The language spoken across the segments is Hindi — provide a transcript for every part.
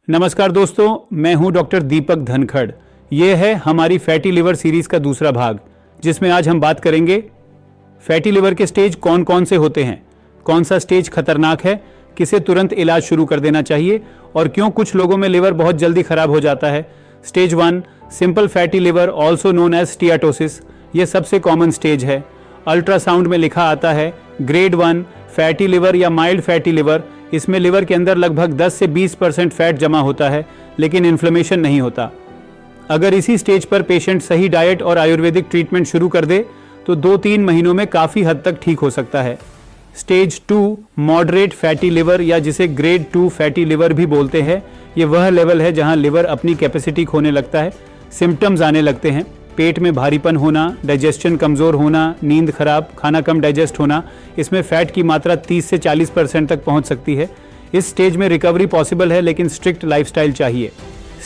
नमस्कार दोस्तों, मैं हूं डॉक्टर दीपक धनखड़। ये है हमारी फैटी लिवर सीरीज का दूसरा भाग, जिसमें आज हम बात करेंगे फैटी लिवर के स्टेज कौन कौन से होते हैं, कौन सा स्टेज खतरनाक है, किसे तुरंत इलाज शुरू कर देना चाहिए और क्यों कुछ लोगों में लिवर बहुत जल्दी खराब हो जाता है। Stage 1 simple fatty liver also known as steatosis, ये सबसे कॉमन स्टेज है। अल्ट्रासाउंड में लिखा आता है ग्रेड 1 फैटी लिवर या माइल्ड फैटी लिवर। इसमें लिवर के अंदर लगभग 10 से 20% फैट जमा होता है, लेकिन इन्फ्लेमेशन नहीं होता। अगर इसी स्टेज पर पेशेंट सही डाइट और आयुर्वेदिक ट्रीटमेंट शुरू कर दे तो 2-3 महीनों में काफ़ी हद तक ठीक हो सकता है। स्टेज 2 मॉडरेट फैटी लिवर या जिसे ग्रेड 2 फैटी लिवर भी बोलते हैं, ये वह लेवल है जहां लिवर अपनी कैपेसिटी खोने लगता है, सिम्टम्स आने लगते हैं, पेट में भारीपन होना, डाइजेशन कमज़ोर होना, नींद खराब, खाना कम डाइजेस्ट होना। इसमें फैट की मात्रा 30 से 40% तक पहुंच सकती है। इस स्टेज में रिकवरी पॉसिबल है, लेकिन स्ट्रिक्ट लाइफस्टाइल चाहिए।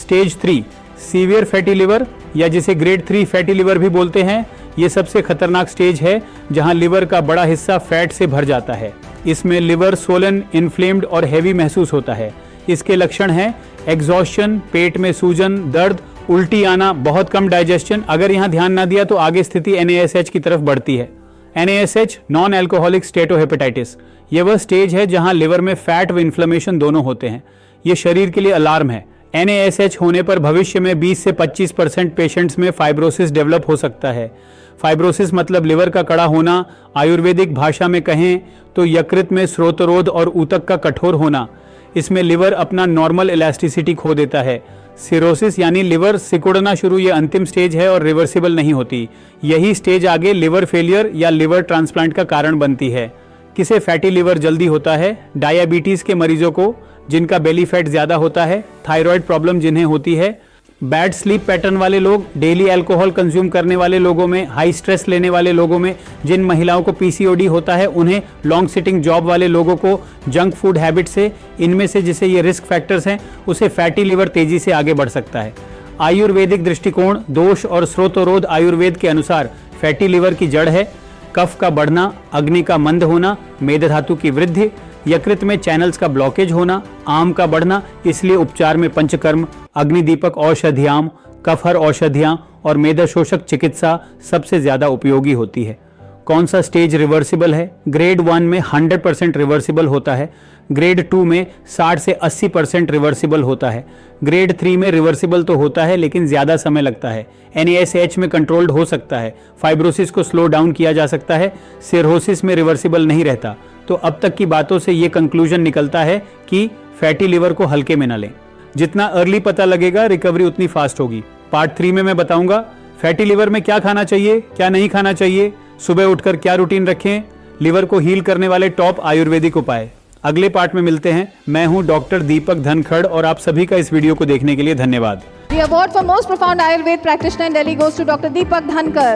स्टेज 3 सीवियर फैटी लिवर या जिसे ग्रेड 3 फैटी लिवर भी बोलते हैं, ये सबसे खतरनाक स्टेज है जहां लिवर का बड़ा हिस्सा फैट से भर जाता है। इसमें लिवर सोलन, इन्फ्लेम्ड और हैवी महसूस होता है। इसके लक्षण हैं एग्जॉस्शन, पेट में सूजन, दर्द, उल्टी आना, बहुत कम डाइजेशन। अगर यहाँ ध्यान ना दिया तो आगे स्थिति NaSH की तरफ बढ़ती है। NaSH नॉन एल्कोहलिक स्टेटोहेपेटाइटिस, ये वह स्टेज है जहां लिवर में फैट व इन्फ्लेमेशन दोनों होते हैं। ये शरीर के लिए अलार्म है। NaSH होने पर भविष्य में 20 से 25% पेशेंट्स में फाइब्रोसिस डेवलप हो सकता है। फाइब्रोसिस मतलब लिवर का कड़ा होना, आयुर्वेदिक भाषा में कहें तो यकृत में स्रोतरोध और ऊतक का कठोर होना। इसमें लिवर अपना नॉर्मल इलास्टिसिटी खो देता है। सिरोसिस यानी लिवर सिकुड़ना शुरू, ये अंतिम स्टेज है और रिवर्सिबल नहीं होती। यही स्टेज आगे लिवर फेलियर या लिवर ट्रांसप्लांट का कारण बनती है। किसे फैटी लिवर जल्दी होता है? डायबिटीज के मरीजों को, जिनका बेली फैट ज्यादा होता है, थायराइड प्रॉब्लम जिन्हें होती है, बैड स्लीप पैटर्न वाले लोग, डेली अल्कोहल कंज्यूम करने वाले लोगों में, हाई स्ट्रेस लेने वाले लोगों में, जिन महिलाओं को PCOD होता है उन्हें, लॉन्ग सिटिंग जॉब वाले लोगों को, जंक फूड हैबिट से, इनमें से जिसे ये रिस्क फैक्टर्स हैं उसे फैटी लिवर तेजी से आगे बढ़ सकता है। आयुर्वेदिक दृष्टिकोण, दोष और स्रोतरोध आयुर्वेद के अनुसार फैटी लिवर की जड़ है कफ का बढ़ना, अग्नि का मंद होना, मेद धातु की वृद्धि, यकृत में चैनल्स का ब्लॉकेज होना, आम का बढ़ना। इसलिए उपचार में पंचकर्म, अग्निदीपक औषधियाम, कफहर औषधियां और मेदशोषक चिकित्सा सबसे ज्यादा उपयोगी होती है। कौन सा स्टेज रिवर्सिबल है? ग्रेड 1 में 100% रिवर्सिबल होता है। ग्रेड 2 में 60 से 80% रिवर्सिबल होता है। ग्रेड 3 में रिवर्सिबल तो होता है, लेकिन ज्यादा समय लगता है। NaSH में कंट्रोल्ड हो सकता है, फाइब्रोसिस को स्लो डाउन किया जा सकता है, सिरोसिस में रिवर्सिबल नहीं रहता। तो अब तक की बातों से ये कंक्लूजन निकलता है कि फैटी लिवर को हल्के में न लें। जितना अर्ली पता लगेगा, रिकवरी उतनी फास्ट होगी। पार्ट 3 में मैं बताऊंगा फैटी लिवर में क्या खाना चाहिए, क्या नहीं खाना चाहिए, सुबह उठकर क्या रूटीन रखें, लिवर को हील करने वाले टॉप आयुर्वेदिक उपाय। अगले पार्ट में मिलते हैं। मैं हूं डॉक्टर दीपक धनखड़ और आप सभी का इस वीडियो को देखने के लिए धन्यवाद। The award for most profound Ayurveda practitioner in Delhi goes to Dr. Deepak Dhankar.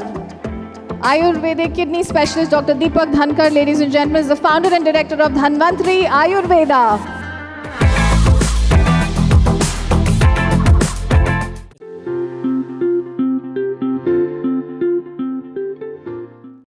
Ayurvedic kidney specialist Dr. Deepak Dhankar, ladies and gentlemen, is the founder and director of Dhanvantri Ayurveda.